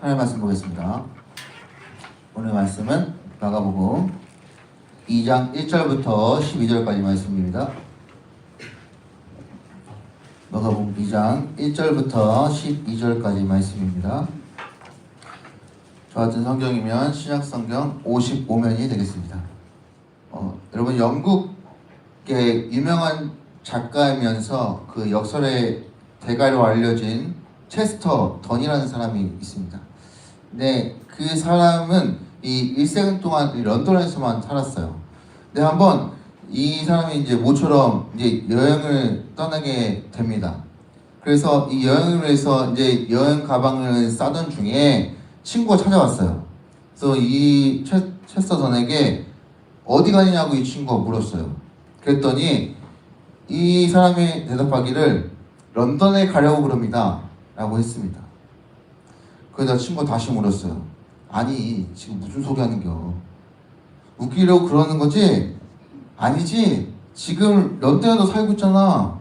하나님 말씀 보겠습니다. 오늘 말씀은 마가복음 2장 1절부터 12절까지 말씀입니다. 마가복음 2장 1절부터 12절까지 말씀입니다. 저 같은 성경이면 신약성경 55면이 되겠습니다. 여러분 영국의 유명한 작가이면서 그 역설의 대가로 알려진 체스터 던이라는 사람이 있습니다. 근데 그 사람은 이 1세기 동안 런던에서만 살았어요. 근데 한번 이 사람이 이제 모처럼 이제 여행을 떠나게 됩니다. 그래서 이 여행을 해서 이제 여행 가방을 싸던 중에 친구가 찾아왔어요. 그래서 이 체스터던에게 어디 가느냐고 이 친구가 물었어요. 그랬더니 이 사람이 대답하기를 런던에 가려고 그럽니다 라고 했습니다. 그래서 친구가 다시 물었어요. 아니 지금 무슨 소리 하는겨? 웃기려고 그러는 거지? 아니지, 지금 런던에도 살고 있잖아.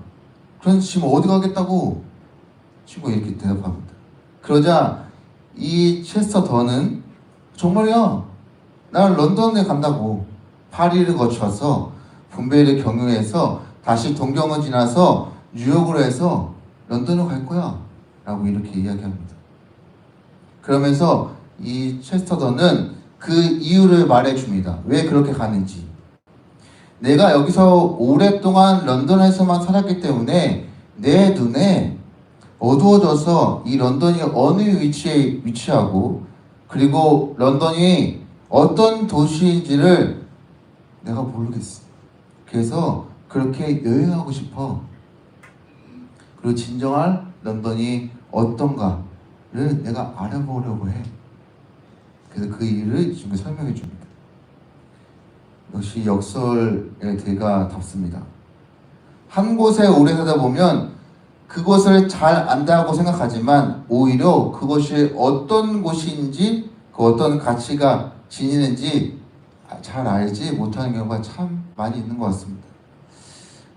그래서 지금 어디 가겠다고? 친구가 이렇게 대답합니다. 그러자 이 체스터던은 정말요, 난 런던에 간다고. 파리를 거쳐서 분배를 경유해서 다시 동경을 지나서 뉴욕으로 해서 런던으로 갈 거야 라고 이렇게 이야기합니다. 그러면서 이 체스터던은 그 이유를 말해줍니다. 왜 그렇게 가는지. 내가 여기서 오랫동안 런던에서만 살았기 때문에 내 눈에 어두워져서 이 런던이 어느 위치에 위치하고 그리고 런던이 어떤 도시인지를 내가 모르겠어. 그래서 그렇게 여행하고 싶어. 그리고 진정한 런던이 어떤가를 내가 알아보려고 해. 그래서 그 이유를 지금 설명해 줍니다. 역시 역설의 대가답습니다. 한 곳에 오래 살다 보면 그곳을 잘 안다고 생각하지만 오히려 그것이 어떤 곳인지 그 어떤 가치가 지니는지 잘 알지 못하는 경우가 참 많이 있는 것 같습니다.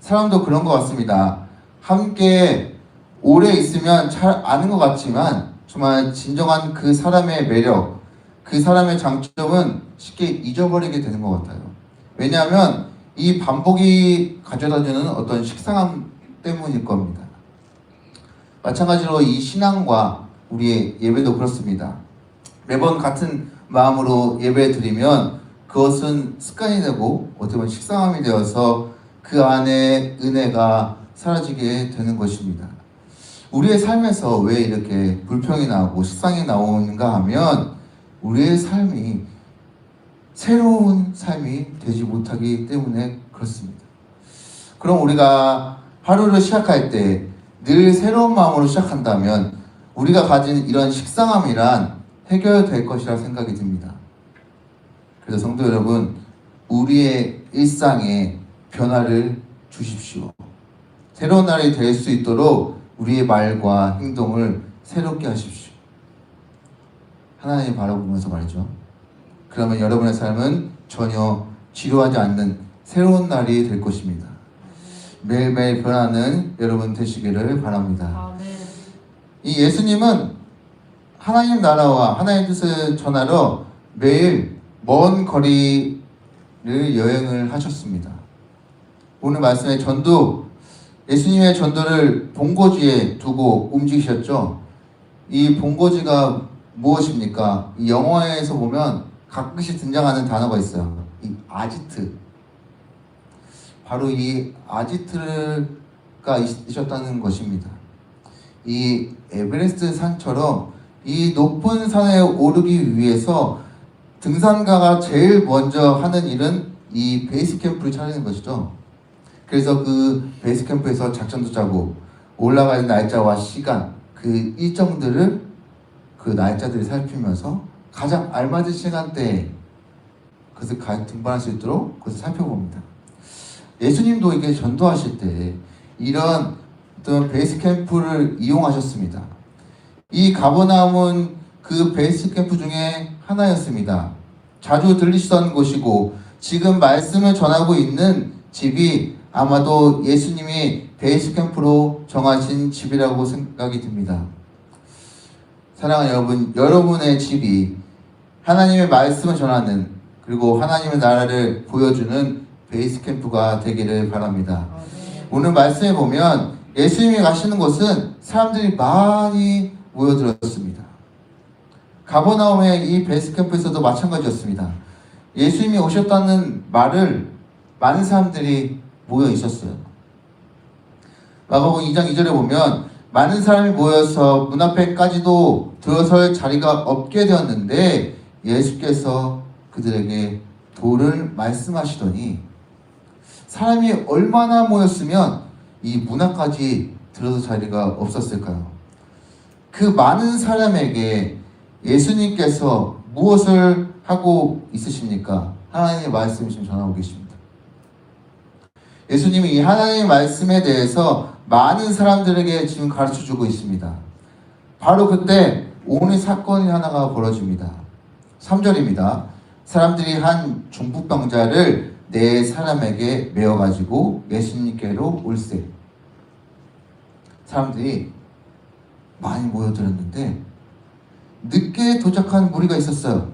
사람도 그런 것 같습니다. 함께 오래 있으면 잘 아는 것 같지만 정말 진정한 그 사람의 매력, 그 사람의 장점은 쉽게 잊어버리게 되는 것 같아요. 왜냐하면 이 반복이 가져다주는 어떤 식상함 때문일 겁니다. 마찬가지로 이 신앙과 우리의 예배도 그렇습니다. 매번 같은 마음으로 예배 드리면 그것은 습관이 되고 어떻게 보면 식상함이 되어서 그 안에 은혜가 사라지게 되는 것입니다. 우리의 삶에서 왜 이렇게 불평이 나오고 식상이 나오는가 하면 우리의 삶이 새로운 삶이 되지 못하기 때문에 그렇습니다. 그럼 우리가 하루를 시작할 때 늘 새로운 마음으로 시작한다면 우리가 가진 이런 식상함이란 해결될 것이라 생각이 듭니다. 그래서 성도 여러분, 우리의 일상에 변화를 주십시오. 새로운 날이 될 수 있도록 우리의 말과 행동을 새롭게 하십시오. 하나님 바라보면서 말이죠. 그러면 여러분의 삶은 전혀 지루하지 않는 새로운 날이 될 것입니다. 매일매일 변하는 여러분 되시기를 바랍니다. 이 예수님은 하나님 나라와 하나님 뜻을 전하러 매일 먼 거리를 여행을 하셨습니다. 오늘 말씀의 전도, 예수님의 전도를 본고지에 두고 움직이셨죠. 이 본고지가 무엇입니까? 이 영화에서 보면 가끔씩 등장하는 단어가 있어요. 이 아지트. 바로 이 아지트가 있었다는 것입니다. 이 에베레스트 산처럼 이 높은 산에 오르기 위해서 등산가가 제일 먼저 하는 일은 이 베이스 캠프를 차리는 것이죠. 그래서 그 베이스 캠프에서 작전도 짜고 올라가는 날짜와 시간, 그 일정들을 그 날짜들을 살피면서 가장 알맞은 시간대에 그것을 등반할 수 있도록 그것을 살펴봅니다. 예수님도 이게 전도하실 때 이런 어떤 베이스 캠프를 이용하셨습니다. 이 가버나움은 그 베이스 캠프 중에 하나였습니다. 자주 들리시던 곳이고 지금 말씀을 전하고 있는 집이 아마도 예수님이 베이스 캠프로 정하신 집이라고 생각이 듭니다. 사랑하는 여러분, 여러분의 집이 하나님의 말씀을 전하는 그리고 하나님의 나라를 보여주는 베이스 캠프가 되기를 바랍니다. 오늘 말씀에 보면 예수님이 가시는 곳은 사람들이 많이 모여들었습니다. 가버나움의 이 베이스 캠프에서도 마찬가지였습니다. 예수님이 오셨다는 말을 많은 사람들이 모여 있었어요. 마가복음 2장 2절에 보면 많은 사람이 모여서 문 앞에까지도 들어설 자리가 없게 되었는데 예수께서 그들에게 도를 말씀하시더니 사람이 얼마나 모였으면 이 문 앞까지 들어설 자리가 없었을까요? 그 많은 사람에게 예수님께서 무엇을 하고 있으십니까? 하나님의 말씀을 지금 전하고 계십니다. 예수님이 이 하나님의 말씀에 대해서 많은 사람들에게 지금 가르쳐주고 있습니다. 바로 그때 오늘 사건이 하나가 벌어집니다. 3절입니다. 사람들이 한 중풍병자를 네 사람에게 메어가지고 예수님께로 올세. 사람들이 많이 모여들었는데 늦게 도착한 무리가 있었어요.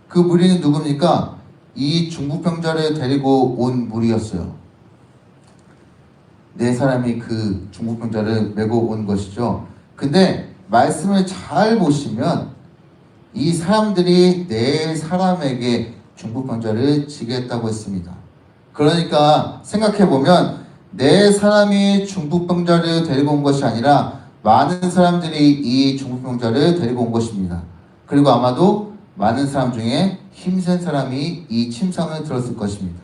그 무리는 누굽니까? 이 중풍병자를 데리고 온 무리였어요. 네 사람이 그 중풍병자를 메고 온 것이죠. 근데 말씀을 잘 보시면 이 사람들이 네 사람에게 중풍병자를 지게 했다고 했습니다. 그러니까 생각해보면 네 사람이 중풍병자를 데리고 온 것이 아니라 많은 사람들이 이 중풍병자를 데리고 온 것입니다. 그리고 아마도 많은 사람 중에 힘센 사람이 이 침상을 들었을 것입니다.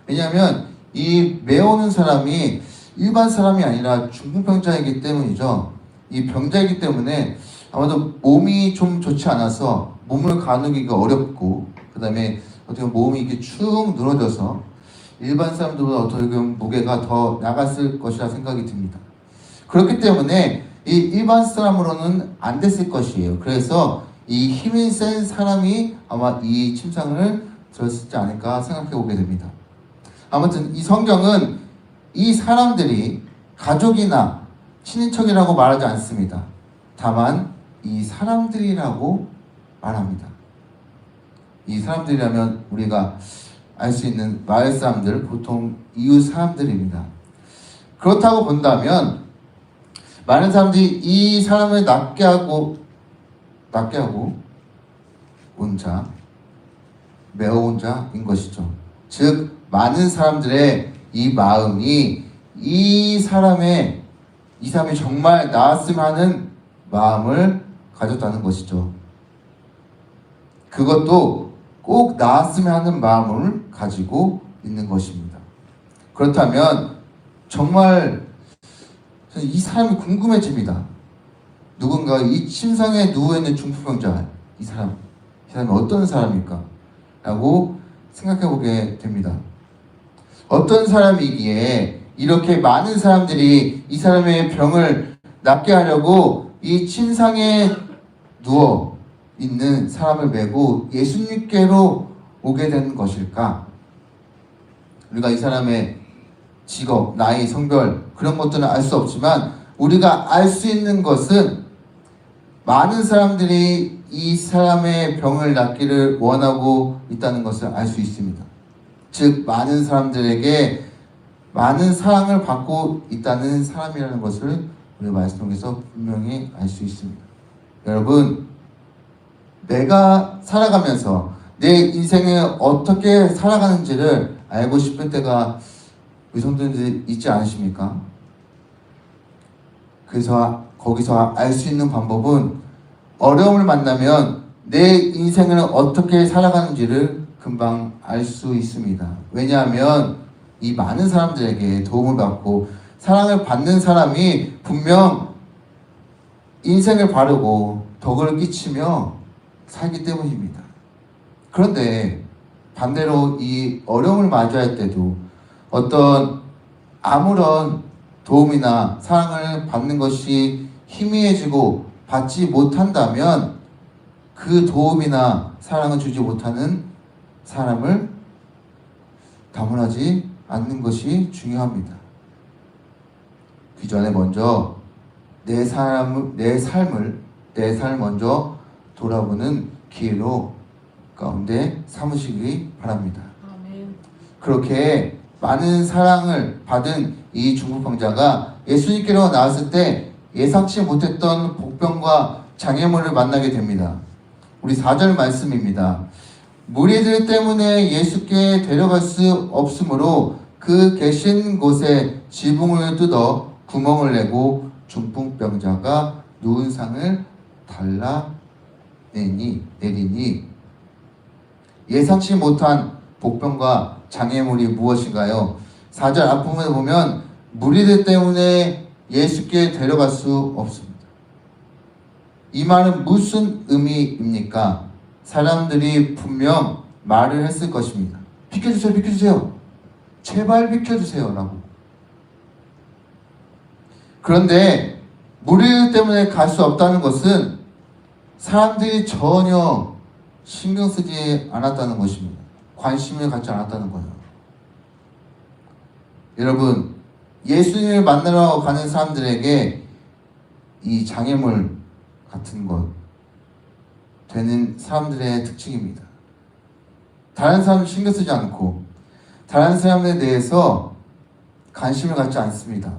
왜냐하면 이 메어오는 사람이 일반 사람이 아니라 중풍병자이기 때문이죠. 이 병자이기 때문에 아마도 몸이 좀 좋지 않아서 몸을 가누기가 어렵고 그 다음에 어떻게 보면 몸이 이렇게 축 늘어져서 일반 사람들보다 어떻게 보면 무게가 더 나갔을 것이라 생각이 듭니다. 그렇기 때문에 이 일반 사람으로는 안 됐을 것이에요. 그래서 이 힘이 센 사람이 아마 이 침상을 들었지 않을까 생각해 보게 됩니다. 아무튼 이 성경은 이 사람들이 가족이나 친인척이라고 말하지 않습니다. 다만 이 사람들이라고 말합니다. 이 사람들이라면 우리가 알 수 있는 마을 사람들, 보통 이웃 사람들입니다. 그렇다고 본다면 많은 사람들이 이 사람을 낫게 하고 온 자, 메어온 자인 것이죠. 즉 많은 사람들의 이 마음이 이 사람이 정말 나았으면 하는 마음을 가졌다는 것이죠. 그것도 꼭 나았으면 하는 마음을 가지고 있는 것입니다. 그렇다면 정말 이 사람이 궁금해집니다. 누군가 이 침상에 누워있는 중풍병자, 이 사람이 어떤 사람일까? 라고 생각해보게 됩니다. 어떤 사람이기에 이렇게 많은 사람들이 이 사람의 병을 낫게 하려고 이 침상에 누워 있는 사람을 메고 예수님께로 오게 된 것일까? 우리가 이 사람의 직업, 나이, 성별 그런 것들은 알 수 없지만 우리가 알 수 있는 것은 많은 사람들이 이 사람의 병을 낫기를 원하고 있다는 것을 알 수 있습니다. 즉 많은 사람들에게 많은 사랑을 받고 있다는 사람이라는 것을 우리 말씀 통해서 분명히 알 수 있습니다. 여러분, 내가 살아가면서 내 인생을 어떻게 살아가는지를 알고 싶을 때가 우리 성도님들 있지 않으십니까? 그래서 거기서 알 수 있는 방법은 어려움을 만나면 내 인생을 어떻게 살아가는지를 금방 알 수 있습니다. 왜냐하면 이 많은 사람들에게 도움을 받고 사랑을 받는 사람이 분명 인생을 바르고 덕을 끼치며 살기 때문입니다. 그런데 반대로 이 어려움을 맞이할 때도 어떤 아무런 도움이나 사랑을 받는 것이 희미해지고 받지 못한다면 그 도움이나 사랑을 주지 못하는 사람을 다문하지 않는 것이 중요합니다. 그 전에 먼저 내 삶을 내 삶을 먼저 돌아보는 기회로 가운데 삼으시기 바랍니다. 아멘. 그렇게 많은 사랑을 받은 이 중풍병자가 예수님께로 나왔을 때 예상치 못했던 복병과 장애물을 만나게 됩니다. 우리 4절 말씀입니다. 무리들 때문에 예수께 데려갈 수 없으므로 그 계신 곳에 지붕을 뜯어 구멍을 내고 중풍병자가 누운 상을 내리니 예상치 못한 복병과 장애물이 무엇인가요? 4절 앞부분에 보면 무리들 때문에 예수께 데려갈 수 없습니다. 이 말은 무슨 의미입니까? 사람들이 분명 말을 했을 것입니다. 비켜주세요, 비켜주세요. 제발 비켜주세요 라고. 그런데 무리들 때문에 갈 수 없다는 것은 사람들이 전혀 신경 쓰지 않았다는 것입니다. 관심을 갖지 않았다는 거예요. 여러분, 예수님을 만나러 가는 사람들에게 이 장애물 같은 것 되는 사람들의 특징입니다. 다른 사람 신경 쓰지 않고 다른 사람에 대해서 관심을 갖지 않습니다.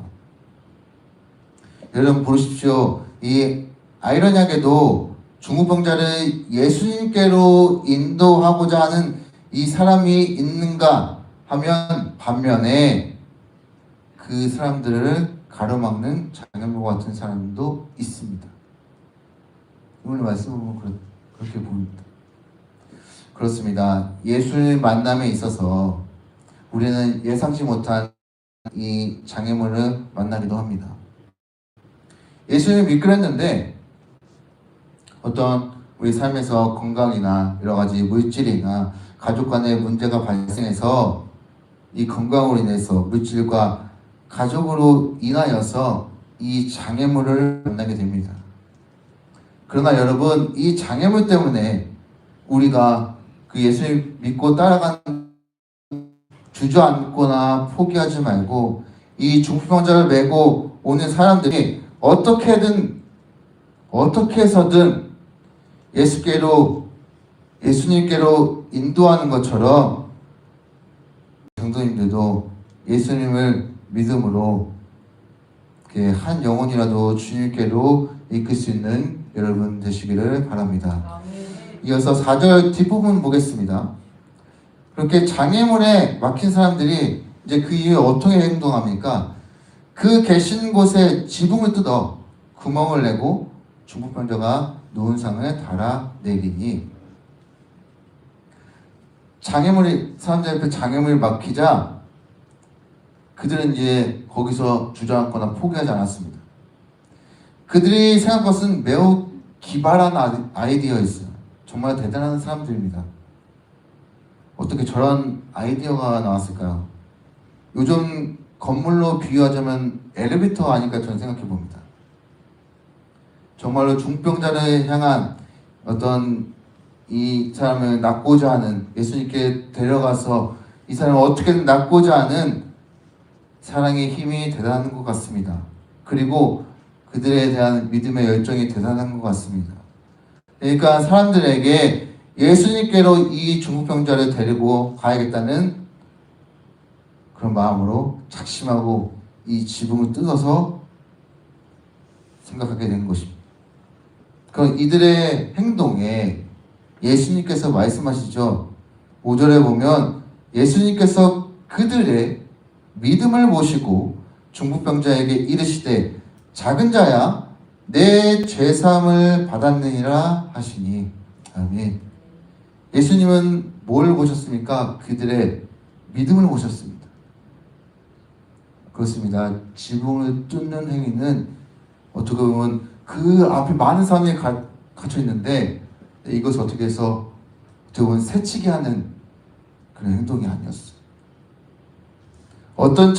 여러분 보십시오. 이 아이러니하게도 중풍병자를 예수님께로 인도하고자 하는 이 사람이 있는가 하면 반면에 그 사람들을 가로막는 장애물 같은 사람도 있습니다. 오늘 말씀을 보면 그렇게 보입니다. 그렇습니다. 예수의 만남에 있어서 우리는 예상치 못한 이 장애물을 만나기도 합니다. 예수님을 믿기로 했는데 어떤 우리 삶에서 건강이나 여러 가지 물질이나 가족 간의 문제가 발생해서 이 건강으로 인해서 물질과 가족으로 인하여서 이 장애물을 만나게 됩니다. 그러나 여러분, 이 장애물 때문에 우리가 그 예수를 믿고 따라가는 주저앉거나 포기하지 말고 이 중풍병자를 메고 오는 사람들이 어떻게 해서든 예수님께로 인도하는 것처럼 성도님들도 예수님을 믿음으로 한 영혼이라도 주님께로 이끌 수 있는 여러분 되시기를 바랍니다. 이어서 4절 뒷부분 보겠습니다. 그렇게 장애물에 막힌 사람들이 이제 그 이후에 어떻게 행동합니까? 그 계신 곳에 지붕을 뜯어 구멍을 내고 중풍병자가 누운 상을 달아내리니, 사람들 앞에 장애물이 막히자 그들은 이제 거기서 주저앉거나 포기하지 않았습니다. 그들이 생각한 것은 매우 기발한 아이디어였어요. 정말 대단한 사람들입니다. 어떻게 저런 아이디어가 나왔을까요? 요즘 건물로 비유하자면 엘리베이터 아닐까 저는 생각해 봅니다. 정말로 중병자를 향한 어떤 이 사람을 낫고자 하는, 예수님께 데려가서 이 사람을 어떻게든 낫고자 하는 사랑의 힘이 대단한 것 같습니다. 그리고 그들에 대한 믿음의 열정이 대단한 것 같습니다. 그러니까 사람들에게 예수님께로 이 중풍병자를 데리고 가야겠다는 그런 마음으로 작심하고 이 지붕을 뜯어서 생각하게 된 것입니다. 그럼 이들의 행동에 예수님께서 말씀하시죠. 5절에 보면 예수님께서 그들의 믿음을 보시고 중풍병자에게 이르시되 작은 자야 내 죄사함을 받았느니라 하시니. 아멘. 예수님은 뭘 보셨습니까? 그들의 믿음을 보셨습니다. 그렇습니다. 지붕을 뚫는 행위는 어떻게 보면 그 앞에 많은 사람이 갇혀 있는데 이것을 어떻게 해서 어떻게 보면 새치게 하는 그런 행동이 아니었어요. 어떤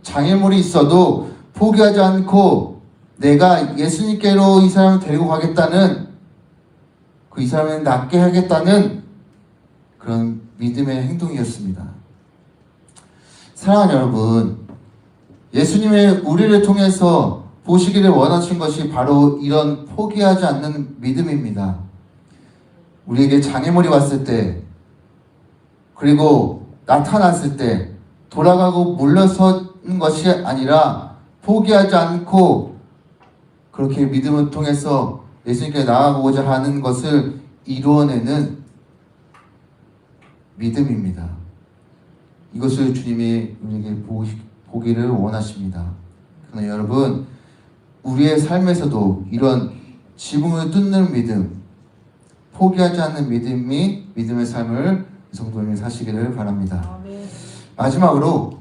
장애물이 있어도 포기하지 않고 내가 예수님께로 이 사람을 데리고 가겠다는, 이 사람을 낫게 하겠다는 그런 믿음의 행동이었습니다. 사랑하는 여러분, 예수님의 우리를 통해서 보시기를 원하신 것이 바로 이런 포기하지 않는 믿음입니다. 우리에게 장애물이 왔을 때, 그리고 나타났을 때 돌아가고 물러서는 것이 아니라 포기하지 않고 그렇게 믿음을 통해서 예수님께 나아가고자 하는 것을 이루어내는 믿음입니다. 이것을 주님이 우리에게 보기를 원하십니다. 그러나 여러분, 우리의 삶에서도 이런 지붕을 뚫는 믿음, 포기하지 않는 믿음이 믿음의 삶을 성도님이 사시기를 바랍니다. 마지막으로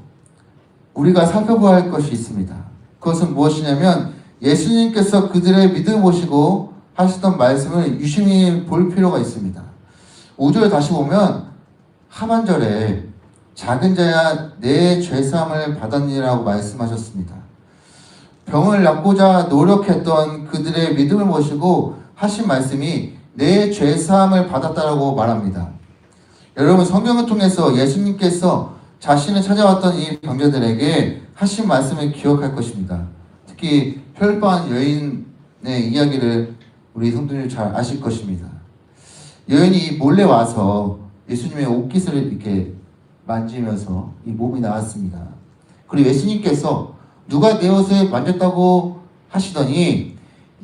우리가 살펴봐야 할 것이 있습니다. 그것은 무엇이냐면 예수님께서 그들의 믿음을 보시고 하시던 말씀을 유심히 볼 필요가 있습니다. 5절 다시 보면 하반절에 작은 자야 내 죄사함을 받았니라고 말씀하셨습니다. 병을 낫고자 노력했던 그들의 믿음을 보시고 하신 말씀이 내 죄사함을 받았다라고 말합니다. 여러분, 성경을 통해서 예수님께서 자신을 찾아왔던 이 병자들에게 하신 말씀을 기억할 것입니다. 특히 혈루병 여인의 이야기를 우리 성도님이 잘 아실 것입니다. 여인이 몰래 와서 예수님의 옷깃을 이렇게 만지면서 이 몸이 나왔습니다. 그리고 예수님께서 누가 내 옷을 만졌다고 하시더니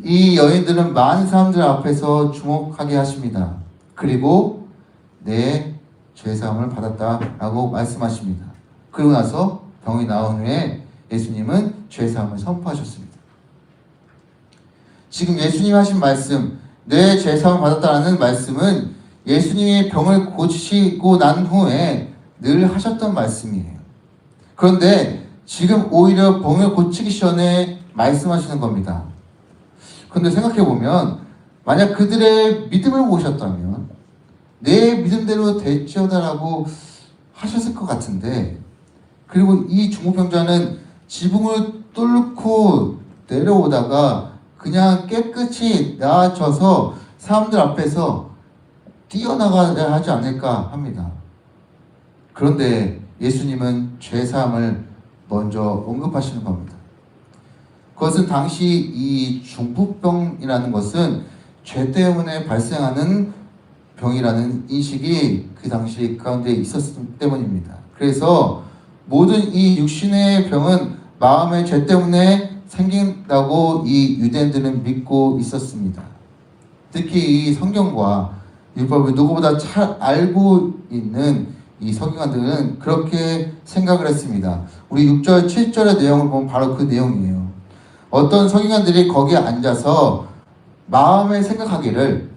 이 여인들은 많은 사람들 앞에서 주목하게 하십니다. 그리고 내 죄사함을 받았다라고 말씀하십니다. 그리고 나서 병이 나온 후에 예수님은 죄사함을 선포하셨습니다. 지금 예수님이 하신 말씀, 내 죄사함을 받았다라는 말씀은 예수님이 병을 고치시고 난 후에 늘 하셨던 말씀이에요. 그런데 지금 오히려 병을 고치기 전에 말씀하시는 겁니다. 그런데 생각해보면 만약 그들의 믿음을 보셨다면 내 믿음대로 될지어다라고 하셨을 것 같은데, 그리고 이 중풍병자는 지붕을 뚫고 내려오다가 그냥 깨끗이 나아져서 사람들 앞에서 뛰어나가야 하지 않을까 합니다. 그런데 예수님은 죄사함을 먼저 언급하시는 겁니다. 그것은 당시 이 중풍병이라는 것은 죄 때문에 발생하는 병이라는 인식이 그 당시 가운데 있었기 때문입니다. 그래서 모든 이 육신의 병은 마음의 죄 때문에 생긴다고 이 유대인들은 믿고 있었습니다. 특히 이 성경과 율법을 누구보다 잘 알고 있는 이 서기관들은 그렇게 생각을 했습니다. 우리 6절, 7절의 내용을 보면 바로 그 내용이에요. 어떤 서기관들이 거기에 앉아서 마음에 생각하기를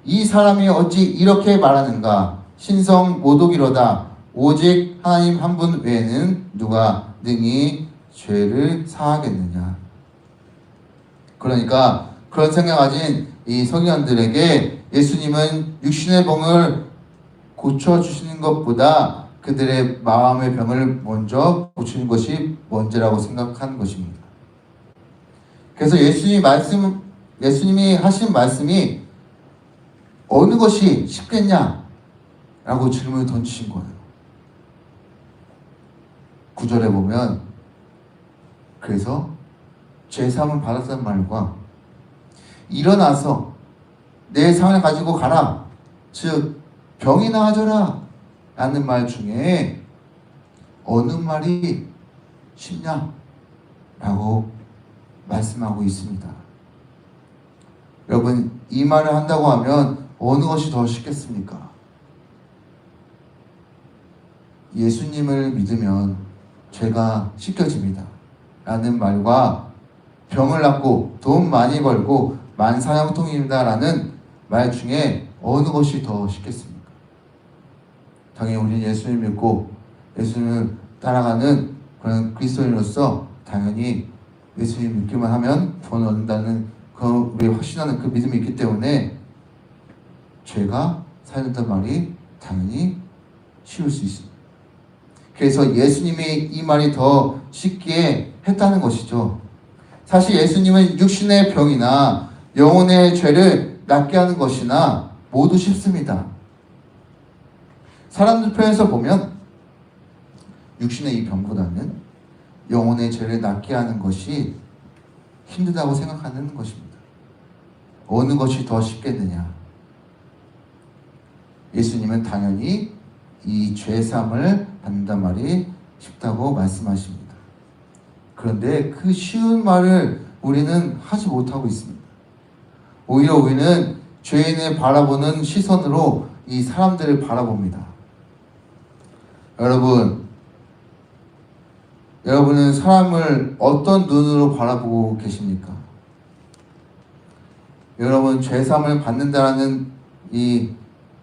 이 사람이 어찌 이렇게 말하는가? 신성 모독이로다. 오직 하나님 한 분 외에는 누가 능히 죄를 사하겠느냐. 그러니까 그런 생각 가진 이 서기관들에게 예수님은 육신의 병을 고쳐주시는 것보다 그들의 마음의 병을 먼저 고치는 것이 먼저라고 생각한 것입니다. 그래서 예수님이 하신 말씀이 어느 것이 쉽겠냐? 라고 질문을 던지신 거예요. 9절에 보면 그래서 죄사함을 받았다는 말과 일어나서 내 상을 가지고 가라, 즉 병이 나아져라 라는 말 중에 어느 말이 쉽냐? 라고 말씀하고 있습니다. 여러분, 이 말을 한다고 하면 어느 것이 더 쉽겠습니까? 예수님을 믿으면 죄가 씻겨집니다 라는 말과 병을 낫고 돈 많이 벌고 만사형통입니다 라는 말 중에 어느 것이 더 쉽겠습니까? 당연히 우리는 예수님을 믿고 예수님을 따라가는 그런 그리스도인으로서 당연히 예수님 믿기만 하면 돈 얻는다는 우리 확신하는 그 믿음이 있기 때문에 죄가 살린다는 말이 당연히 쉬울 수 있습니다. 그래서 예수님이 이 말이 더 쉽게 했다는 것이죠. 사실 예수님은 육신의 병이나 영혼의 죄를 낫게 하는 것이나 모두 쉽습니다. 사람들 편에서 보면 육신의 이 병보다는 영혼의 죄를 낫게 하는 것이 힘들다고 생각하는 것입니다. 어느 것이 더 쉽겠느냐? 예수님은 당연히 이 죄사함을 받는단 말이 쉽다고 말씀하십니다. 그런데 그 쉬운 말을 우리는 하지 못하고 있습니다. 오히려 우리는 죄인을 바라보는 시선으로 이 사람들을 바라봅니다. 여러분은 사람을 어떤 눈으로 바라보고 계십니까? 여러분 죄사함을 받는다는 이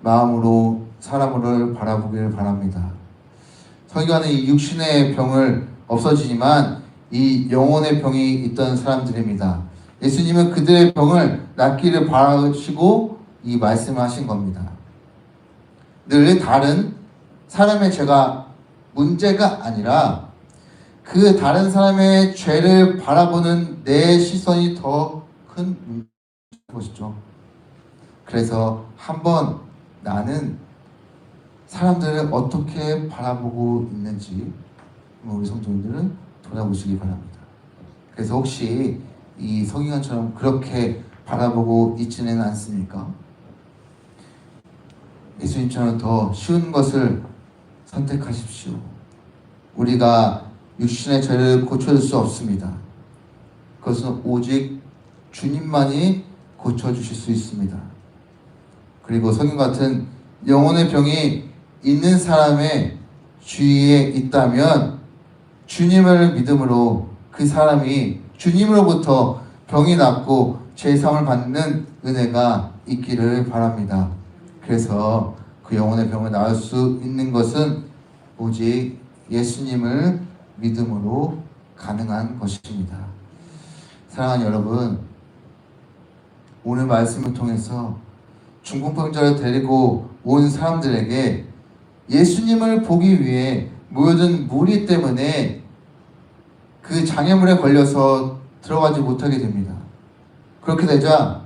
마음으로 사람을 바라보기를 바랍니다. 서기관은 이 육신의 병을 없어지지만 이 영혼의 병이 있던 사람들입니다. 예수님은 그들의 병을 낫기를 바라시고 이 말씀하신 겁니다. 늘 다른 사람의 죄가 문제가 아니라 그 다른 사람의 죄를 바라보는 내 시선이 더 큰 문제인 것이죠. 그래서 한번 나는 사람들을 어떻게 바라보고 있는지 우리 성도님들은 돌아보시기 바랍니다. 그래서 혹시 이 서기관처럼 그렇게 바라보고 있지는 않습니까? 예수님처럼 더 쉬운 것을 선택하십시오. 우리가 육신의 죄를 고쳐줄 수 없습니다. 그것은 오직 주님만이 고쳐주실 수 있습니다. 그리고 성경 같은 영혼의 병이 있는 사람의 주위에 있다면 주님을 믿음으로 그 사람이 주님으로부터 병이 낫고 죄사함을 받는 은혜가 있기를 바랍니다. 그래서 그 영혼의 병을 나을 수 있는 것은 오직 예수님을 믿음으로 가능한 것입니다. 사랑하는 여러분, 오늘 말씀을 통해서 중풍병자를 데리고 온 사람들에게 예수님을 보기 위해 모여든 무리 때문에 그 장애물에 걸려서 들어가지 못하게 됩니다. 그렇게 되자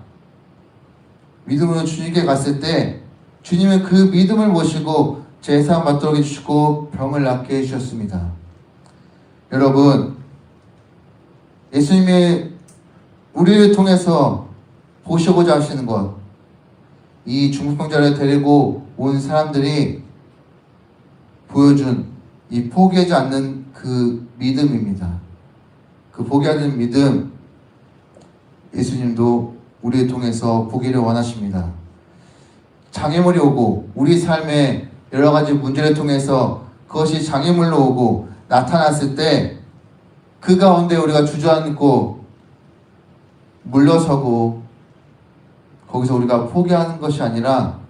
믿음으로 주님께 갔을 때 주님은 그 믿음을 모시고 제사함 받도록 해주시고 병을 낫게 해주셨습니다. 여러분, 예수님이 우리를 통해서 보시고자 하시는 것, 이 중풍병자를 데리고 온 사람들이 보여준 이 포기하지 않는 그 믿음입니다. 그 포기하는 믿음, 예수님도 우리를 통해서 보기를 원하십니다. 장애물이 오고 우리 삶에 여러 가지 문제를 통해서 그것이 장애물로 오고 나타났을 때 그 가운데 우리가 주저앉고 물러서고 거기서 우리가 포기하는 것이 아니라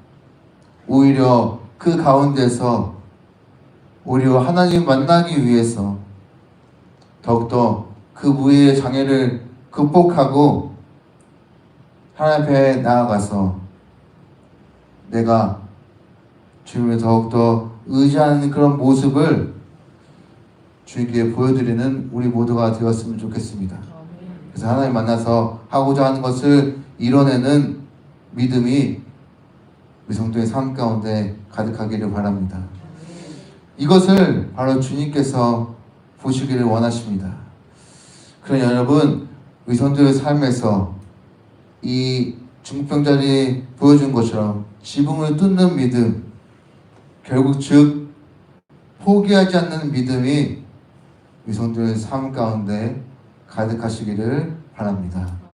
오히려 그 가운데서 오히려 하나님 만나기 위해서 더욱더 그 무리의 장애를 극복하고 하나님 앞에 나아가서 내가 주님을 더욱더 의지하는 그런 모습을 주님께 보여드리는 우리 모두가 되었으면 좋겠습니다. 그래서 하나님 만나서 하고자 하는 것을 이뤄내는 믿음이 우리 성도의 삶 가운데 가득하기를 바랍니다. 이것을 바로 주님께서 보시기를 원하십니다. 그러나 여러분, 우리 성도의 삶에서 이 중풍병자들이 보여준 것처럼 지붕을 뚫는 믿음, 결국 즉 포기하지 않는 믿음이 우리 성도의 삶 가운데 가득하시기를 바랍니다.